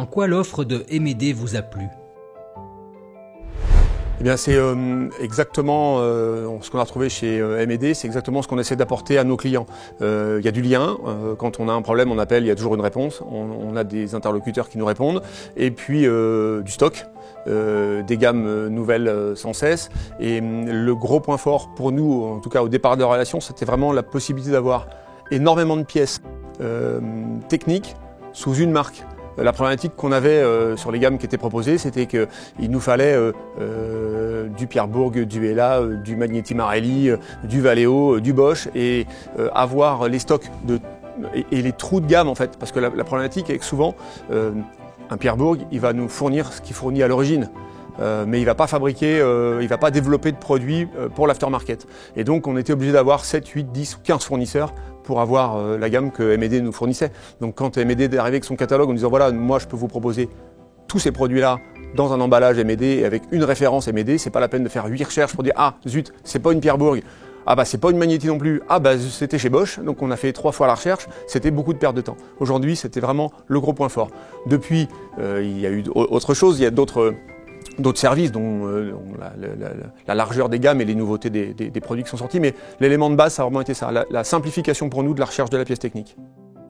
En quoi l'offre de M&D vous a plu ? Eh bien, c'est exactement ce qu'on a retrouvé chez M&D, c'est exactement ce qu'on essaie d'apporter à nos clients. Il y a du lien, quand on a un problème, on appelle, il y a toujours une réponse, on a des interlocuteurs qui nous répondent, et puis du stock, des gammes nouvelles sans cesse. Et le gros point fort pour nous, en tout cas au départ de la relation, c'était vraiment la possibilité d'avoir énormément de pièces techniques sous une marque. La problématique qu'on avait sur les gammes qui étaient proposées, c'était qu'il nous fallait du Pierbourg, du Hella, du Magneti Marelli, du Valeo, du Bosch, et avoir les stocks et les trous de gamme en fait. Parce que la problématique est que souvent, un Pierbourg, il va nous fournir ce qu'il fournit à l'origine. Mais il ne va pas fabriquer, il ne va pas développer de produits pour l'aftermarket. Et donc on était obligé d'avoir 7, 8, 10 ou 15 fournisseurs pour avoir la gamme que M&D nous fournissait. Donc quand M&D est arrivé avec son catalogue en disant voilà, moi je peux vous proposer tous ces produits-là dans un emballage M&D et avec une référence M&D, c'est pas la peine de faire 8 recherches pour dire ah zut, c'est pas une Pierbourg, ah bah c'est pas une Magneti non plus, ah bah c'était chez Bosch, donc on a fait 3 fois la recherche, c'était beaucoup de perte de temps. Aujourd'hui c'était vraiment le gros point fort. Depuis il y a eu autre chose, il y a d'autres services dont la largeur des gammes et les nouveautés des produits qui sont sortis, mais l'élément de base ça a vraiment été ça, la simplification pour nous de la recherche de la pièce technique.